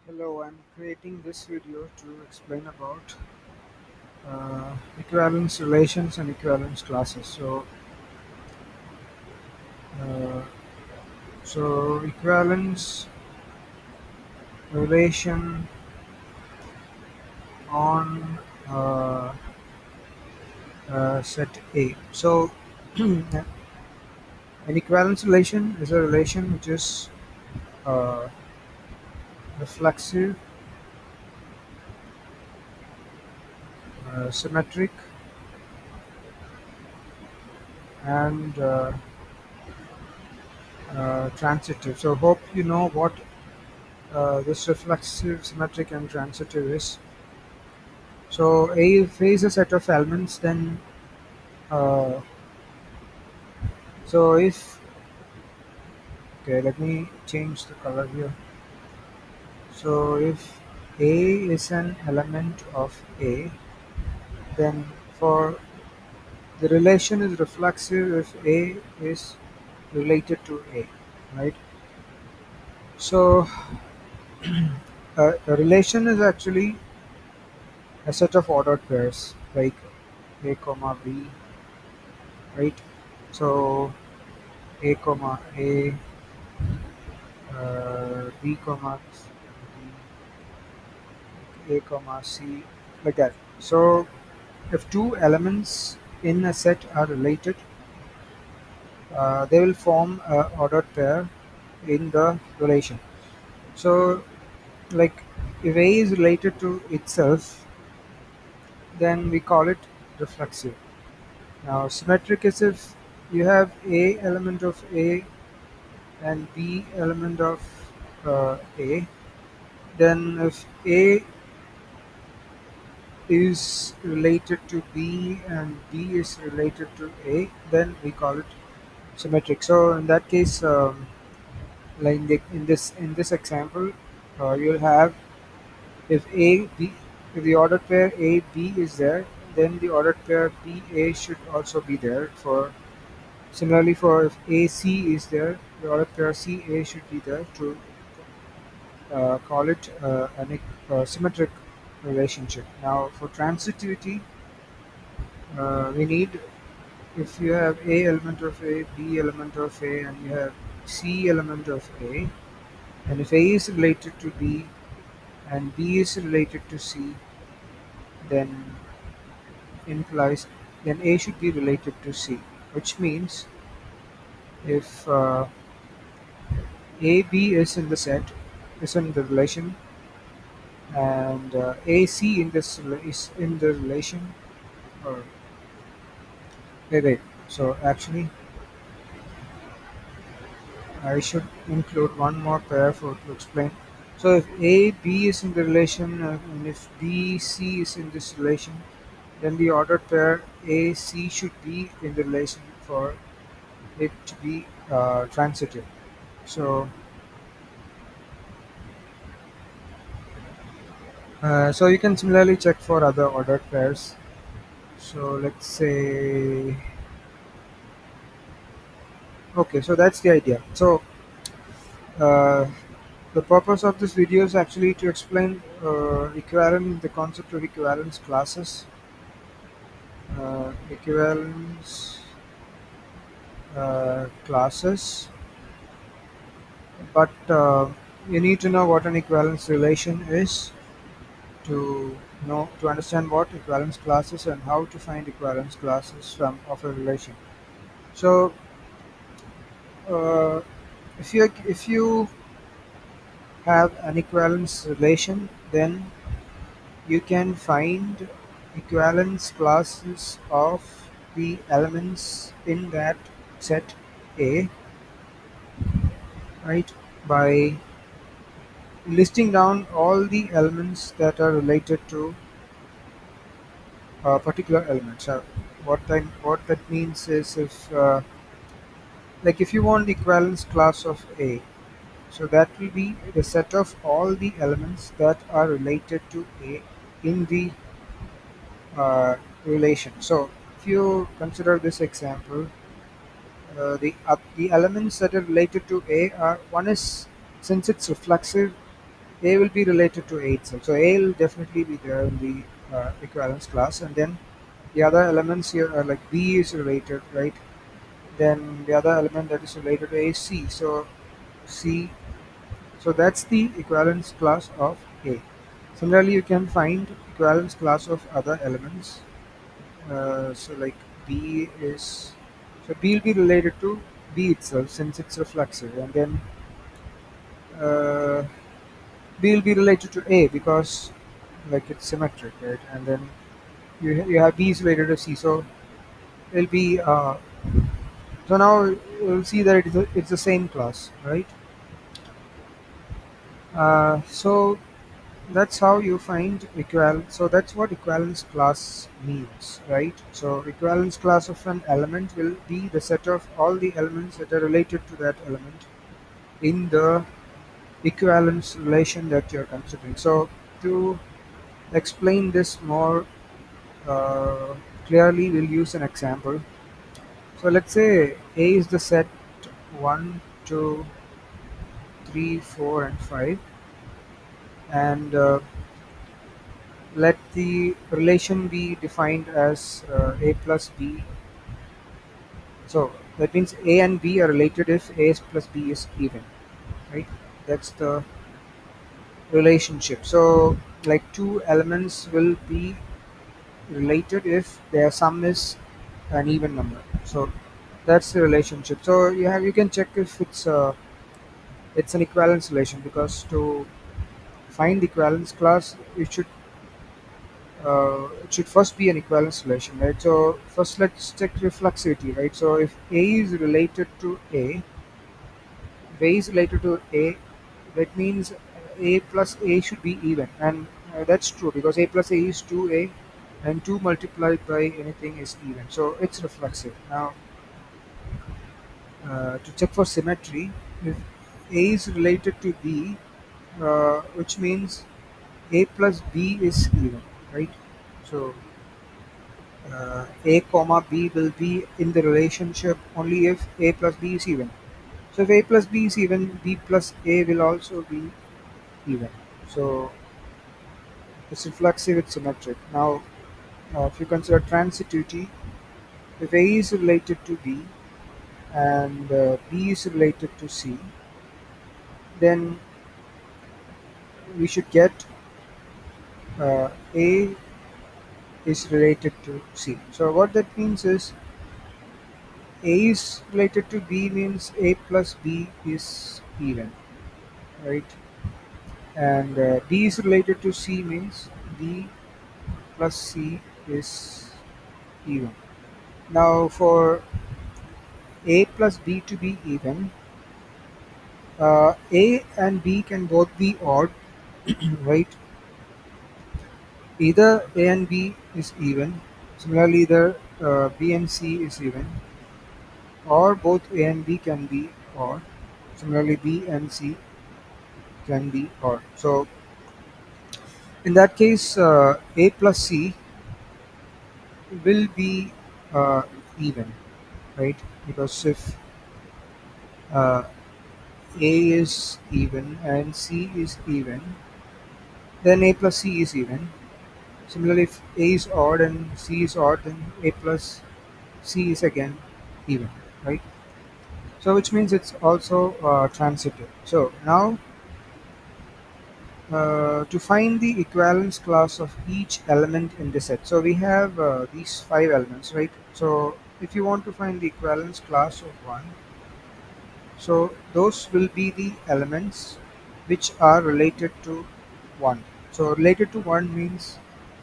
Hello, I'm creating this video to explain about equivalence relations and equivalence classes. Uh, so equivalence relation on uh, set A. So an equivalence relation is a relation which is uh, reflexive, symmetric, and transitive. So hope you know what this reflexive, symmetric, and transitive is. So A if A is a set of elements, then uh, so if okay, let me change the color here. So if A is an element of A, then for the relation is reflexive if A is related to A, right? So a relation is actually a set of ordered pairs like A comma B, right? So A comma A, B comma A comma C, like that. So if two elements in a set are related, they will form a ordered pair in the relation. So like if A is related to itself, then we call it reflexive. Now symmetric is if you have A element of A and B element of A, then if A is related to B and B is related to A, then we call it symmetric. So in that case, like in this example, you'll have if A B if the ordered pair A B is there, then the ordered pair B A should also be there. For similarly for if A C is there, the ordered pair C A should be there to call it symmetric relationship. Now for transitivity, we need if you have A element of A, B element of A, and you have C element of A, and if A is related to B and B is related to C, then implies then A should be related to C, which means if AB is in the set, is in the relation, and AC is in the relation, or wait. So actually, I should include one more pair for to explain. So if A B is in the relation and if B C is in this relation, then the ordered pair A C should be in the relation for it to be transitive. So so you can similarly check for other ordered pairs. So let's say okay, so that's the idea. So uh, the purpose of this video is actually to explain the concept of equivalence classes, equivalence classes, but you need to know what an equivalence relation is to understand what equivalence classes and how to find equivalence classes from of a relation. So uh, if you have an equivalence relation, then you can find equivalence classes of the elements in that set A, right? By listing down all the elements that are related to a particular element. So what that means is if like if you want the equivalence class of A, so that will be the set of all the elements that are related to A in the relation. So if you consider this example, the elements that are related to A are one is since it's reflexive, A will be related to A itself. So A will definitely be there in the equivalence class, and then the other elements here are like B is related, right? Then the other element that is related to A is C. So C, so that's the equivalence class of A. Similarly, you can find equivalence class of other elements. So like B is, so B will be related to B itself since it's reflexive, and then uh, B will be related to A because like it's symmetric, right? And then you have B is related to C, so it'll be so now you'll see that it's the same class, right? So that's how you find equal. So that's what equivalence class means, right? So equivalence class of an element will be the set of all the elements that are related to that element in the equivalence relation that you're considering. So to explain this more uh, clearly, we'll use an example. So let's say A is the set 1, 2, 3, 4, and 5, and let the relation be defined as A plus B. So that means A and B are related if A plus B is even, right? That's the relationship. So like two elements will be related if their sum is an even number. So that's the relationship. So you can check if it's an equivalence relation, because to find the equivalence class it should first be an equivalence relation, right? So first let's check reflexivity, right? So if A is related to A, that means A plus A should be even, and that's true because A plus A is 2A, and 2 multiplied by anything is even, so it's reflexive. Now to check for symmetry, if A is related to B, which means A plus B is even, right? So A comma B will be in the relationship only if A plus B is even. So if A plus B is even, B plus A will also be even. So it's reflexive, it's symmetric. Now, if you consider transitivity, if A is related to B and B is related to C, then we should get A is related to C. So what that means is A is related to B means A plus B is even, right? And B is related to C means B plus C is even. Now for A plus B to be even, A and B can both be odd, right? Either A and B is even, similarly either B and C is even, or both A and B can be odd, similarly B and C can be odd. So in that case, A plus C will be uh, even, right? Because if uh, A is even and C is even, then A plus C is even. Similarly, if A is odd and C is odd, then A plus C is again even, right? So which means it's also transitive. So now to find the equivalence class of each element in the set. So we have these five elements, right? So if you want to find the equivalence class of one, so those will be the elements which are related to 1. So related to 1 means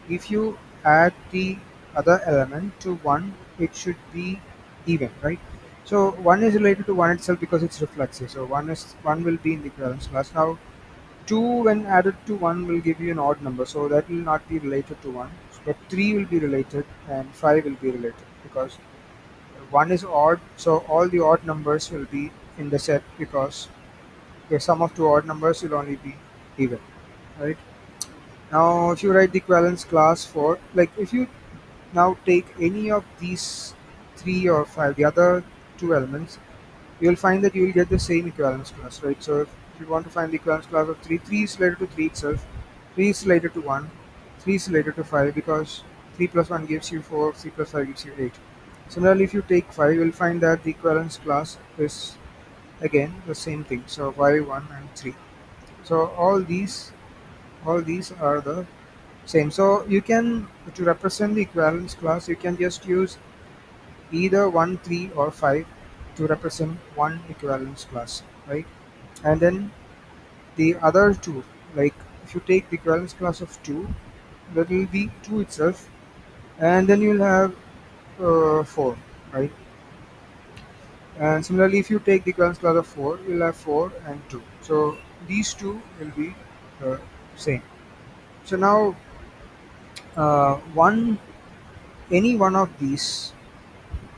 if you add the other element to 1, it should be even, right? So 1 is related to 1 itself because it's reflexive. So 1 will be in the equivalence class. Now 2 when added to 1 will give you an odd number. So that will not be related to 1. But 3 will be related and 5 will be related because 1 is odd, so all the odd numbers will be in the set because the sum of two odd numbers will only be even, right? Now, if you write the equivalence class for, like, if you now take any of these three or five, the other two elements, you'll find that you will get the same equivalence class, right? So if you want to find the equivalence class of 3, 3 is related to 3 itself, 3 is related to 1, 3 is related to 5 because 3 plus 1 gives you 4, 3 plus 5 gives you 8. Similarly, if you take 5, you'll find that the equivalence class is again the same thing. So 5, 1, and 3. So all these are the same. So you can, to represent the equivalence class, you can just use either 1, 3, or 5 to represent one equivalence class, right? And then the other two, like if you take the equivalence class of 2, that will be 2 itself, and then you'll have 4, right? And similarly, if you take the equivalence class of 4, you'll have 4 and 2. So these two will be the same. So now, one any one of these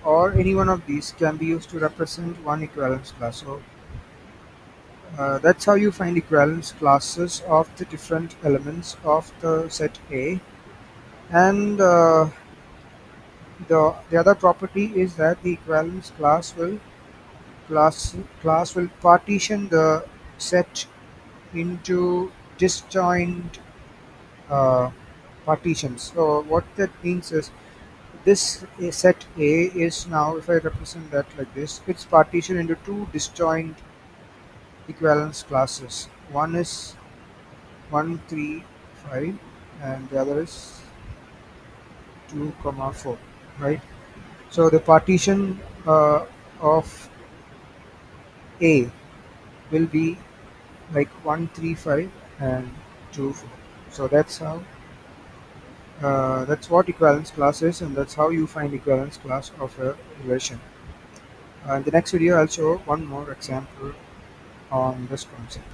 or any one of these can be used to represent one equivalence class. So that's how you find equivalence classes of the different elements of the set A. And the other property is that the equivalence class will partition the set into disjoint uh, partitions. So what that means is this set A is now, if I represent that like this, it's partitioned into two disjoint equivalence classes. One is 1, 3, 5, and the other is 2, comma 4, right? So the partition of A will be like 1, 3, 5, and 2, 4. So that's what equivalence class is, and that's how you find equivalence class of a relation. In the next video, I'll show one more example on this concept.